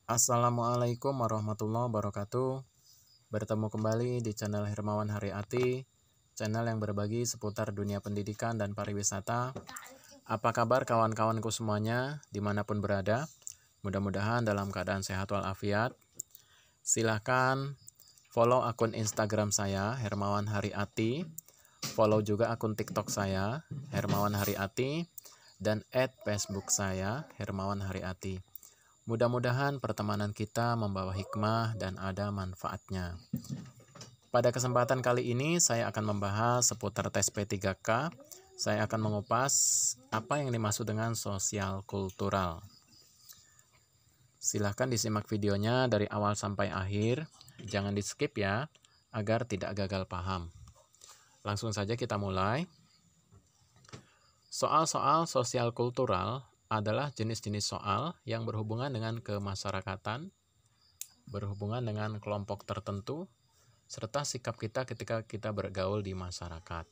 Assalamualaikum warahmatullahi wabarakatuh. Bertemu kembali di channel Hermawan Haryati, channel yang berbagi seputar dunia pendidikan dan pariwisata. Apa kabar kawan-kawanku semuanya, dimanapun berada? Mudah-mudahan dalam keadaan sehat walafiat. Silahkan follow akun Instagram saya, Hermawan Haryati. Follow juga akun TikTok saya, Hermawan Haryati. Dan @Facebook saya, Hermawan Haryati. Mudah-mudahan pertemanan kita membawa hikmah dan ada manfaatnya. Pada kesempatan kali ini saya akan membahas seputar tes P3K. Saya akan mengupas apa yang dimaksud dengan sosial kultural. Silahkan disimak videonya dari awal sampai akhir. Jangan di skip ya, agar tidak gagal paham. Langsung saja kita mulai. Soal-soal sosial kultural adalah jenis-jenis soal yang berhubungan dengan kemasyarakatan, berhubungan dengan kelompok tertentu, serta sikap kita ketika kita bergaul di masyarakat.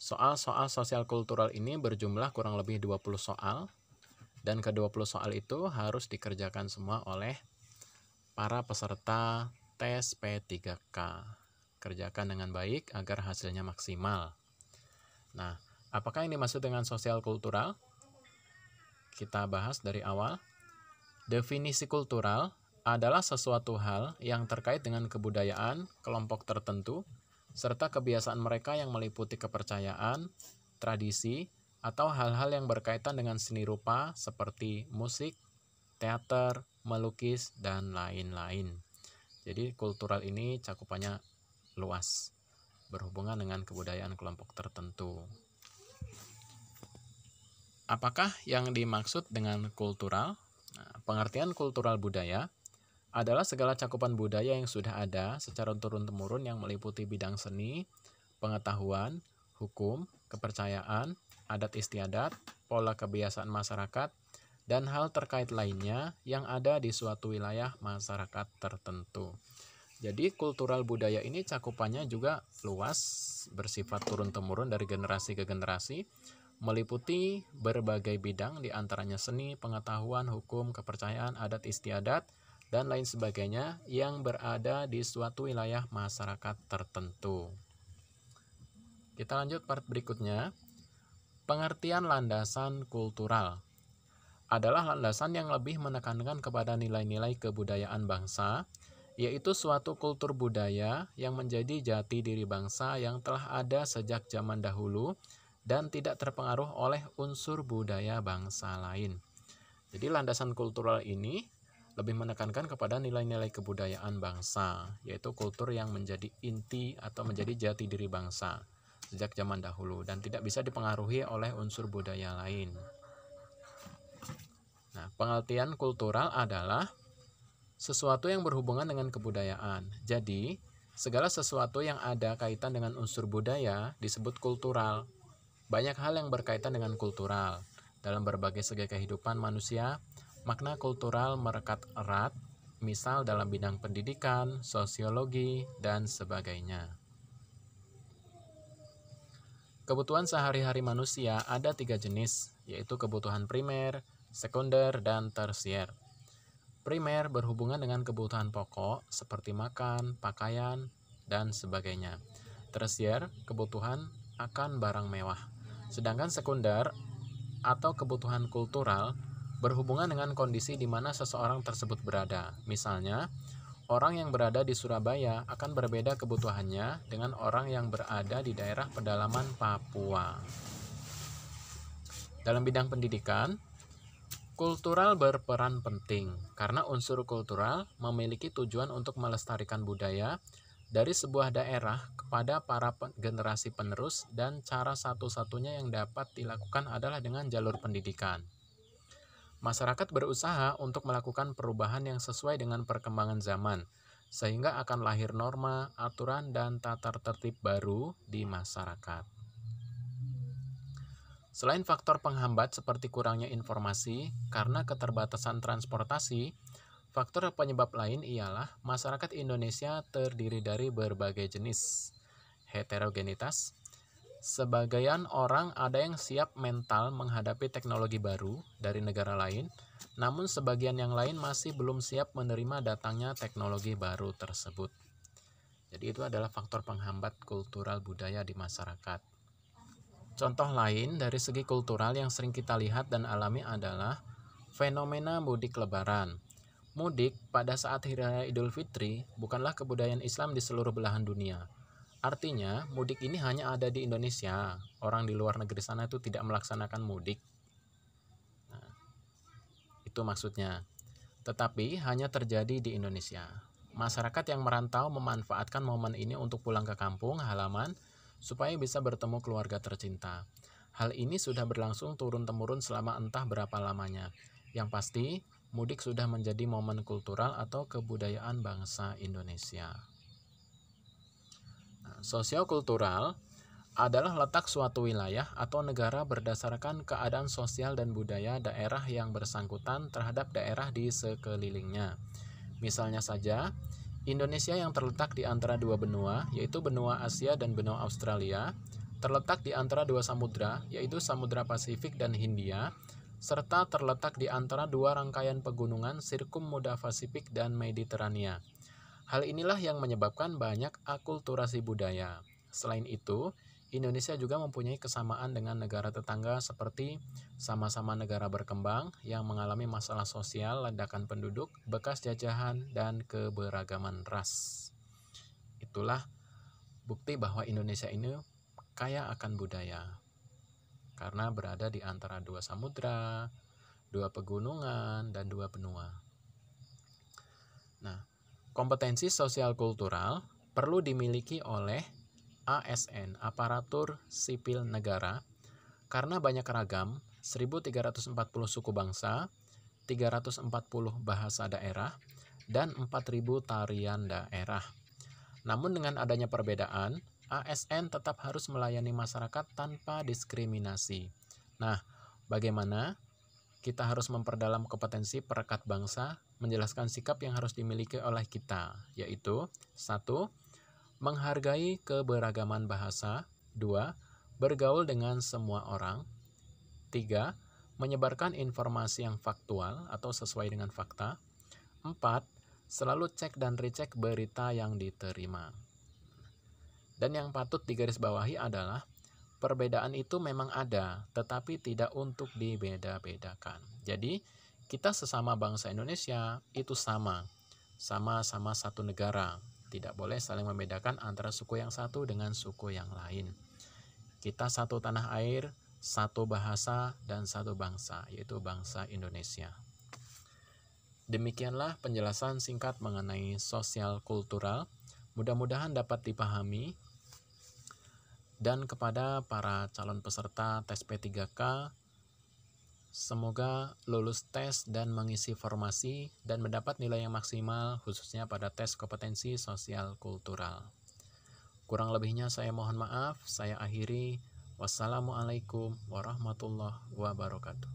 Soal-soal sosial kultural ini berjumlah kurang lebih 20 soal, dan ke-20 soal itu harus dikerjakan semua oleh para peserta tes P3K. Kerjakan dengan baik agar hasilnya maksimal. Nah, apakah yang dimaksud dengan sosial kultural? Kita bahas dari awal. Definisi kultural adalah sesuatu hal yang terkait dengan kebudayaan kelompok tertentu, serta kebiasaan mereka yang meliputi kepercayaan, tradisi, atau hal-hal yang berkaitan dengan seni rupa seperti musik, teater, melukis, dan lain-lain. Jadi kultural ini cakupannya luas, berhubungan dengan kebudayaan kelompok tertentu. Apakah yang dimaksud dengan kultural? Nah, pengertian kultural budaya adalah segala cakupan budaya yang sudah ada secara turun-temurun yang meliputi bidang seni, pengetahuan, hukum, kepercayaan, adat istiadat, pola kebiasaan masyarakat, dan hal terkait lainnya yang ada di suatu wilayah masyarakat tertentu. Jadi kultural budaya ini cakupannya juga luas, bersifat turun-temurun dari generasi ke generasi, meliputi berbagai bidang diantaranya seni, pengetahuan, hukum, kepercayaan, adat istiadat, dan lain sebagainya yang berada di suatu wilayah masyarakat tertentu. Kita lanjut part berikutnya. Pengertian landasan kultural adalah landasan yang lebih menekankan kepada nilai-nilai kebudayaan bangsa, yaitu suatu kultur budaya yang menjadi jati diri bangsa yang telah ada sejak zaman dahulu dan tidak terpengaruh oleh unsur budaya bangsa lain. Jadi landasan kultural ini lebih menekankan kepada nilai-nilai kebudayaan bangsa, yaitu kultur yang menjadi inti atau menjadi jati diri bangsa sejak zaman dahulu dan tidak bisa dipengaruhi oleh unsur budaya lain. Nah, pengertian kultural adalah sesuatu yang berhubungan dengan kebudayaan. Jadi, segala sesuatu yang ada kaitan dengan unsur budaya disebut kultural. Banyak hal yang berkaitan dengan kultural. Dalam berbagai segi kehidupan manusia, makna kultural merekat erat, misal dalam bidang pendidikan, sosiologi, dan sebagainya. Kebutuhan sehari-hari manusia ada 3 jenis, yaitu kebutuhan primer, sekunder, dan tersier. Primer berhubungan dengan kebutuhan pokok seperti makan, pakaian, dan sebagainya. Tersier, kebutuhan akan barang mewah. Sedangkan sekunder atau kebutuhan kultural berhubungan dengan kondisi di mana seseorang tersebut berada. Misalnya, orang yang berada di Surabaya akan berbeda kebutuhannya dengan orang yang berada di daerah pedalaman Papua. Dalam bidang pendidikan, kultural berperan penting karena unsur kultural memiliki tujuan untuk melestarikan budaya dari sebuah daerah kepada para generasi penerus, dan cara satu-satunya yang dapat dilakukan adalah dengan jalur pendidikan. Masyarakat berusaha untuk melakukan perubahan yang sesuai dengan perkembangan zaman, sehingga akan lahir norma, aturan, dan tata tertib baru di masyarakat. Selain faktor penghambat seperti kurangnya informasi karena keterbatasan transportasi, faktor penyebab lain ialah masyarakat Indonesia terdiri dari berbagai jenis heterogenitas. Sebagian orang ada yang siap mental menghadapi teknologi baru dari negara lain, namun sebagian yang lain masih belum siap menerima datangnya teknologi baru tersebut. Jadi itu adalah faktor penghambat kultural budaya di masyarakat. Contoh lain dari segi kultural yang sering kita lihat dan alami adalah fenomena mudik lebaran. Mudik pada saat Hari Raya Idul Fitri bukanlah kebudayaan Islam di seluruh belahan dunia. Artinya, mudik ini hanya ada di Indonesia. Orang di luar negeri sana itu tidak melaksanakan mudik. Nah, itu maksudnya. Tetapi hanya terjadi di Indonesia. Masyarakat yang merantau memanfaatkan momen ini untuk pulang ke kampung halaman supaya bisa bertemu keluarga tercinta. Hal ini sudah berlangsung turun-temurun selama entah berapa lamanya. Yang pasti, mudik sudah menjadi momen kultural atau kebudayaan bangsa Indonesia. Nah, sosiokultural adalah letak suatu wilayah atau negara berdasarkan keadaan sosial dan budaya daerah yang bersangkutan terhadap daerah di sekelilingnya. Misalnya saja, Indonesia yang terletak di antara dua benua, yaitu benua Asia dan benua Australia, terletak di antara dua samudra, yaitu Samudra Pasifik dan Hindia, serta terletak di antara dua rangkaian pegunungan Sirkummuda Pasifik dan Mediterania. Hal inilah yang menyebabkan banyak akulturasi budaya. Selain itu, Indonesia juga mempunyai kesamaan dengan negara tetangga seperti sama-sama negara berkembang yang mengalami masalah sosial, ledakan penduduk, bekas jajahan, dan keberagaman ras. Itulah bukti bahwa Indonesia ini kaya akan budaya. Karena berada di antara dua samudra, dua pegunungan, dan dua benua. Nah, kompetensi sosial kultural perlu dimiliki oleh ASN, Aparatur Sipil Negara, karena banyak ragam, 1.340 suku bangsa, 340 bahasa daerah, dan 4.000 tarian daerah. Namun dengan adanya perbedaan, ASN tetap harus melayani masyarakat tanpa diskriminasi. Nah, bagaimana kita harus memperdalam kompetensi perekat bangsa, menjelaskan sikap yang harus dimiliki oleh kita, yaitu 1. Menghargai keberagaman bahasa. 2. Bergaul dengan semua orang. 3. Menyebarkan informasi yang faktual atau sesuai dengan fakta. 4. Selalu cek dan recheck berita yang diterima. Dan yang patut digarisbawahi adalah perbedaan itu memang ada, tetapi tidak untuk dibeda-bedakan. Jadi, kita sesama bangsa Indonesia itu sama-sama satu negara. Tidak boleh saling membedakan antara suku yang satu dengan suku yang lain. Kita satu tanah air, satu bahasa, dan satu bangsa, yaitu bangsa Indonesia. Demikianlah penjelasan singkat mengenai sosial kultural. Mudah-mudahan dapat dipahami. Dan kepada para calon peserta tes P3K, semoga lulus tes dan mengisi formasi dan mendapat nilai yang maksimal khususnya pada tes kompetensi sosial kultural. Kurang lebihnya saya mohon maaf, saya akhiri. Wassalamualaikum warahmatullahi wabarakatuh.